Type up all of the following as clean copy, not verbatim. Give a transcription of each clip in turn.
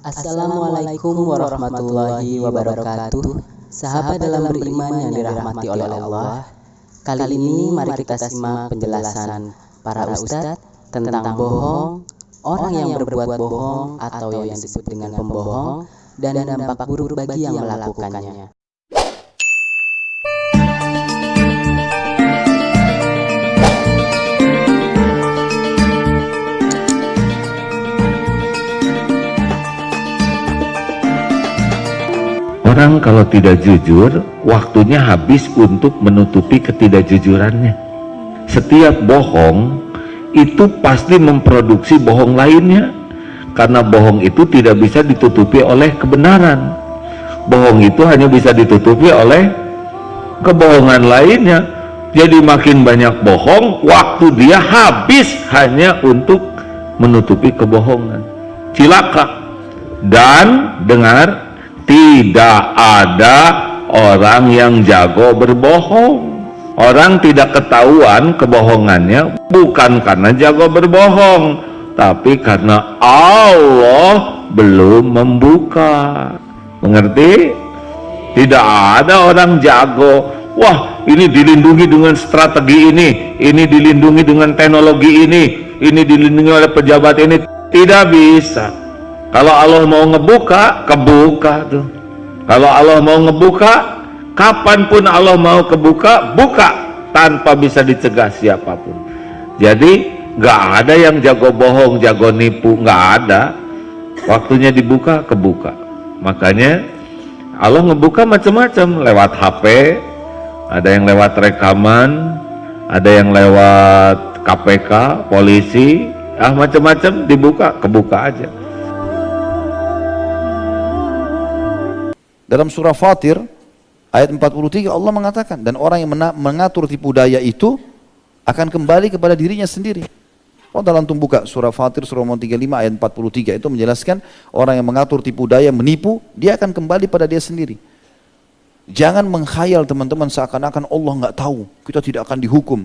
Assalamualaikum warahmatullahi wabarakatuh. Sahabat dalam beriman yang dirahmati oleh Allah. Kali ini mari kita simak penjelasan para ustadz tentang bohong, orang yang berbuat bohong atau yang disebut dengan pembohong, dan dampak buruk bagi yang melakukannya. Orang kalau tidak jujur, waktunya habis untuk menutupi ketidakjujurannya. Setiap bohong itu pasti memproduksi bohong lainnya, karena bohong itu tidak bisa ditutupi oleh kebenaran. Bohong itu hanya bisa ditutupi oleh kebohongan lainnya. Jadi makin banyak bohong, waktu dia habis hanya untuk menutupi kebohongan. Cilaka. Dan dengar, tidak ada orang yang jago berbohong. Orang tidak ketahuan kebohongannya bukan karena jago berbohong, tapi karena Allah belum membuka. Mengerti? Tidak ada orang jago. Wah, ini dilindungi dengan strategi ini dilindungi dengan teknologi ini dilindungi oleh pejabat ini. Tidak bisa. Kalau Allah mau ngebuka, kebuka tuh. Kalau Allah mau ngebuka, kapanpun Allah mau kebuka, buka tanpa bisa dicegah siapapun. Jadi nggak ada yang jago bohong, jago nipu, nggak ada. Waktunya dibuka, kebuka. Makanya Allah ngebuka macam-macam, lewat HP, ada yang lewat rekaman, ada yang lewat KPK, polisi, macam-macam dibuka, kebuka aja. Dalam surah Fatir ayat 43 Allah mengatakan, dan orang yang mengatur tipu daya itu akan kembali kepada dirinya sendiri. Oh, dalam buka surah Fatir surah 35 ayat 43 itu menjelaskan orang yang mengatur tipu daya, menipu, dia akan kembali pada dia sendiri. Jangan menghayal teman-teman seakan-akan Allah nggak tahu, kita tidak akan dihukum.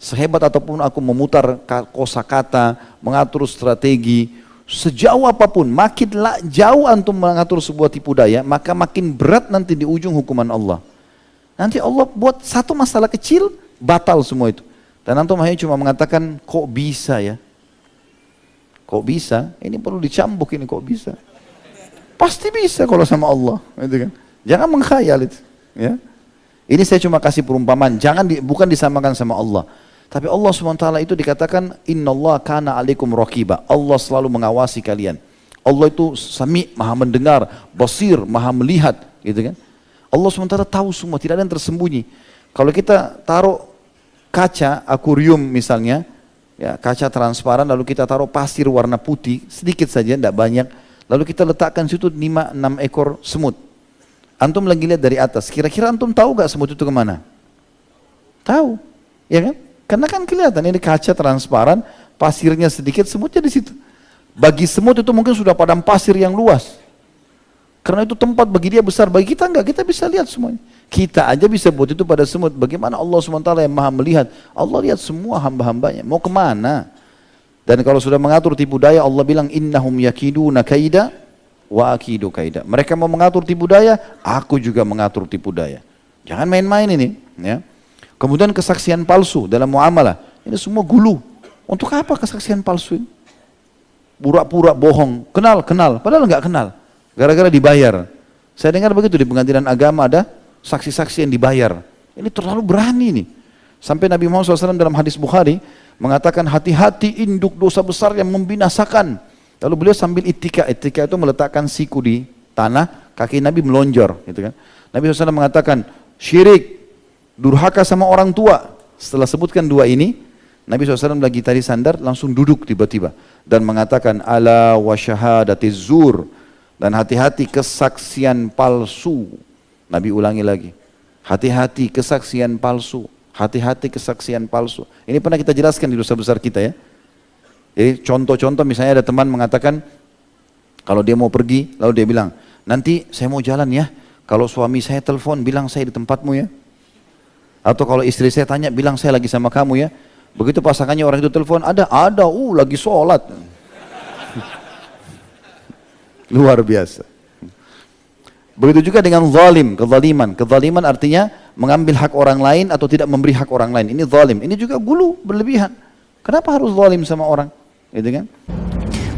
Sehebat apapun aku memutar kosakata, mengatur strategi, sejauh apapun, makin jauh antum mengatur sebuah tipu daya, maka makin berat nanti di ujung hukuman Allah. Nanti Allah buat satu masalah kecil, batal semua itu. Dan antum hanya cuma mengatakan, kok bisa ya? Kok bisa? Ini perlu dicambuk ini, kok bisa? Pasti bisa kalau sama Allah. Gitu kan? Jangan menghayal itu. Ya? Ini saya cuma kasih perumpamaan, bukan disamakan sama Allah. Tapi Allah SWT itu dikatakan innallaha kana alaikum raqiba. Allah selalu mengawasi kalian. Allah itu sami, maha mendengar, basir, maha melihat, gitu kan? Allah SWT tahu semua, tidak ada yang tersembunyi. Kalau kita taruh kaca akuarium misalnya, ya, kaca transparan, lalu kita taruh pasir warna putih sedikit saja, tidak banyak, lalu kita letakkan situ 5-6 ekor semut. Antum lagi lihat dari atas, kira-kira antum tahu gak semut itu kemana? Tahu, ya kan? Karena kan kelihatan ini kaca transparan, pasirnya sedikit, semutnya di situ. Bagi semut itu mungkin sudah padang pasir yang luas. Karena itu tempat bagi dia besar, bagi kita enggak, kita bisa lihat semuanya. Kita aja bisa buat itu pada semut, bagaimana Allah SWT yang maha melihat. Allah lihat semua hamba-hambanya, mau kemana? Dan kalau sudah mengatur tipu daya, Allah bilang, innahum yakiduna kaida wa akidu kaida. Mereka mau mengatur tipu daya, aku juga mengatur tipu daya. Jangan main-main ini, ya. Kemudian kesaksian palsu dalam muamalah, ini semua gulu. Untuk apa kesaksian palsu ini? Pura-pura bohong, kenal, padahal nggak kenal. Gara-gara dibayar. Saya dengar begitu di pengadilan agama ada saksi-saksi yang dibayar. Ini terlalu berani nih. Sampai Nabi Muhammad SAW dalam hadis Bukhari mengatakan hati-hati induk dosa besar yang membinasakan. Lalu beliau sambil itika itu meletakkan siku di tanah, kaki Nabi melonjor. Gitu kan. Nabi SAW mengatakan syirik, durhaka sama orang tua. Setelah sebutkan dua ini, Nabi SAW lagi tadi sandar, langsung duduk tiba-tiba. Dan mengatakan, ala wa syahadatiz zur. Dan hati-hati kesaksian palsu. Nabi ulangi lagi. Hati-hati kesaksian palsu. Hati-hati kesaksian palsu. Ini pernah kita jelaskan di dosa besar kita ya. Jadi contoh-contoh misalnya ada teman mengatakan, kalau dia mau pergi, lalu dia bilang, nanti saya mau jalan ya. Kalau suami saya telepon, bilang saya di tempatmu ya. Atau kalau istri saya tanya, bilang saya lagi sama kamu ya. Begitu pasangannya orang itu telepon, ada, lagi sholat. Luar biasa. Begitu juga dengan zalim, kezaliman. Kezaliman artinya mengambil hak orang lain atau tidak memberi hak orang lain. Ini zalim. Ini juga gulu, berlebihan. Kenapa harus zalim sama orang? Gitu kan?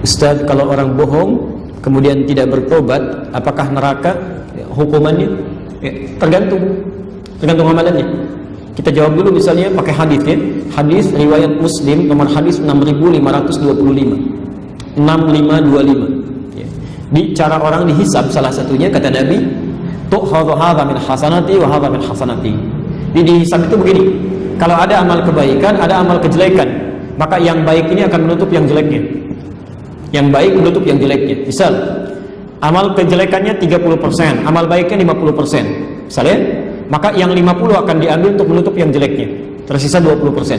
Ustaz, kalau orang bohong kemudian tidak bertobat, apakah neraka? Ya, hukumannya ya, tergantung amalannya. Kita jawab dulu misalnya pakai hadis ya. Hadis riwayat Muslim nomor hadis 6525. 6525. Ya. Di cara orang dihisab salah satunya kata Nabi, tu'khadhu hadza min hasanati wa hadza min hasanati. Di dihisab itu begini. Kalau ada amal kebaikan, ada amal kejelekan, maka yang baik ini akan menutup yang jeleknya. Yang baik menutup yang jeleknya. Misal, amal kejelekannya 30%, amal baiknya 50%. Misalnya, maka yang 50 akan diambil untuk menutup yang jeleknya. Tersisa 20%.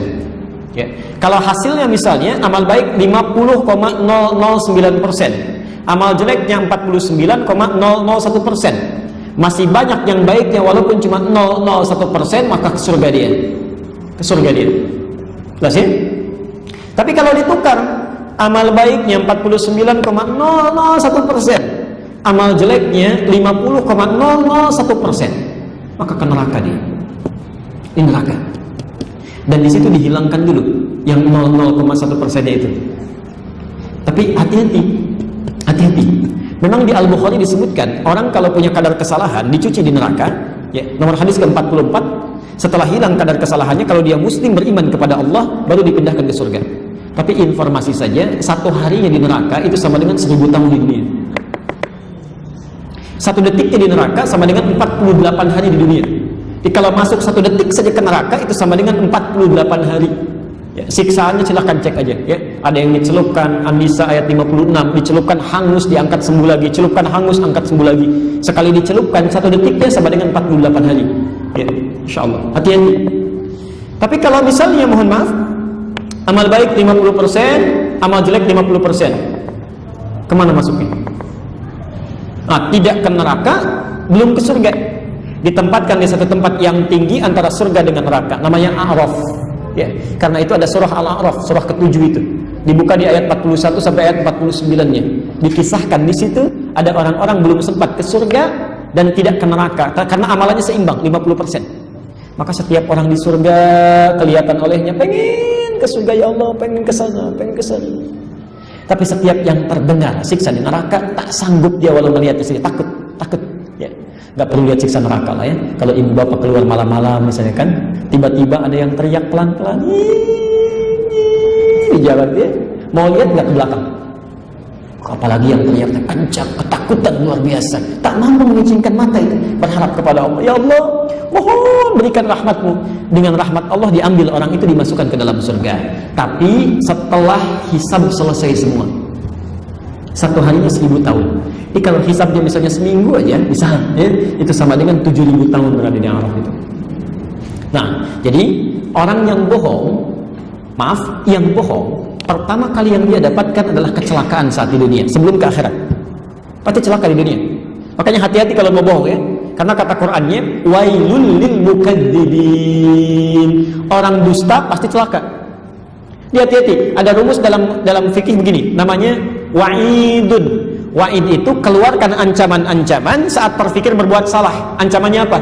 Ya. Kalau hasilnya misalnya amal baik 50,009%, amal jeleknya 49,001%. Masih banyak yang baiknya walaupun cuma 001%, maka ke surga dia. Ke surga dia. Jelas ya? Tapi kalau ditukar, amal baiknya 49,001%, amal jeleknya 50,001%, maka ke neraka dia. Di neraka. Dan di situ dihilangkan dulu yang 0,01%-nya itu. Tapi hati-hati. Memang di Al-Bukhari disebutkan orang kalau punya kadar kesalahan dicuci di neraka. Ya, nomor hadis ke-44. Setelah hilang kadar kesalahannya, kalau dia muslim beriman kepada Allah, baru dipindahkan ke surga. Tapi informasi saja, 1 harinya di neraka itu sama dengan 1000 tahun di dunia. 1 detiknya di neraka sama dengan 48 hari di dunia. Jadi kalau masuk 1 detik saja ke neraka itu sama dengan 48 hari. Ya, siksaannya silahkan cek aja. Ya, ada yang dicelupkan, An-Nisa ayat 56, dicelupkan hangus, diangkat sembuh lagi, celupkan hangus, angkat sembuh lagi. Sekali dicelupkan 1 detiknya sama dengan 48 hari. Ya, insyaallah. Hati-hati. Tapi kalau misalnya mohon maaf, amal baik 50%, amal jelek 50%, kemana masuknya? Nah, tidak ke neraka, belum ke surga. Ditempatkan di satu tempat yang tinggi antara surga dengan neraka, namanya A'raf. Ya, karena itu ada surah Al-A'raf, surah ke-7 itu. Dibuka di ayat 41 sampai ayat 49-nya. Dikisahkan di situ ada orang-orang belum sempat ke surga dan tidak ke neraka karena amalannya seimbang 50%. Maka setiap orang di surga kelihatan olehnya pengen ke surga, ya Allah, pengen ke sana, pengen ke sana. Tapi setiap yang terdengar siksa di neraka tak sanggup dia walau melihatnya sendiri, takut. Ya, nggak perlu lihat siksa neraka lah ya. Kalau ibu bapak keluar malam-malam misalnya kan, tiba-tiba ada yang teriak pelan-pelan di jalan dia, mau lihat nggak ke belakang? Apalagi yang teriak kencang, ketakutan luar biasa, tak mampu mengizinkan mata itu, berharap kepada Allah, ya Allah, mohon berikan rahmatmu. Dengan rahmat Allah diambil orang itu, dimasukkan ke dalam surga. Tapi setelah hisab selesai semua, 1 harinya 1000 tahun. Jadi kalau hisabnya misalnya seminggu aja, misalnya ya, itu sama dengan 7000 tahun berada di Araf itu. Nah, jadi orang yang bohong, yang bohong, pertama kali yang dia dapatkan adalah kecelakaan saat di dunia, sebelum ke akhirat. Pasti celaka di dunia. Makanya hati-hati kalau mau bohong ya. Karena kata Qur'annya, wailul lil mukadzibin. Orang dusta pasti celaka. Hati-hati. Ada rumus dalam fikih begini, namanya wa'idun. Wa'id itu keluarkan ancaman-ancaman saat berpikir berbuat salah. Ancamannya apa?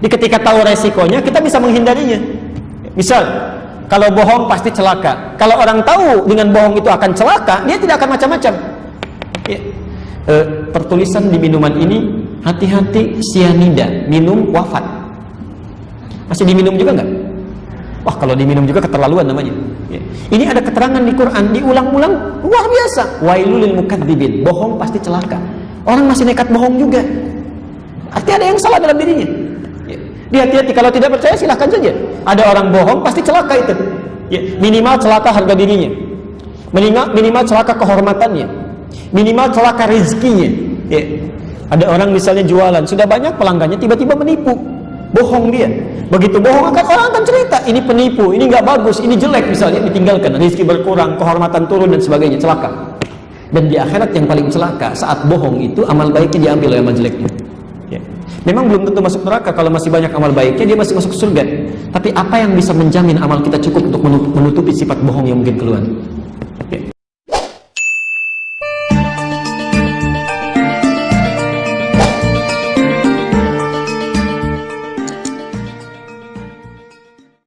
Di ketika tahu resikonya, kita bisa menghindarinya. Misal, kalau bohong pasti celaka. Kalau orang tahu dengan bohong itu akan celaka, dia tidak akan macam-macam. Ya. Tertulisan di minuman ini, hati-hati cyanida, minum wafat. Masih diminum juga nggak? Wah, kalau diminum juga keterlaluan namanya. Ya. Ini ada keterangan di Quran, diulang-ulang, luar biasa. Wailul lil mukadzibin, bohong pasti celaka. Orang masih nekat bohong juga. Artinya ada yang salah dalam dirinya. Ya. Hati-hati, kalau tidak percaya silahkan saja. Ada orang bohong pasti celaka itu. Ya. Minimal celaka harga dirinya. Minimal celaka kehormatannya. Minimal celaka rezekinya. Ya. Ada orang misalnya jualan, sudah banyak pelanggannya, tiba-tiba menipu, bohong dia. Begitu bohong orang akan cerita, ini penipu, ini nggak bagus, ini jelek misalnya, ditinggalkan, rezeki berkurang, kehormatan turun dan sebagainya, celaka. Dan di akhirat yang paling celaka saat bohong itu amal baiknya diambil oleh amal jeleknya. Ya. Memang belum tentu masuk neraka, kalau masih banyak amal baiknya dia masih masuk surga. Tapi apa yang bisa menjamin amal kita cukup untuk menutupi sifat bohong yang mungkin keluar?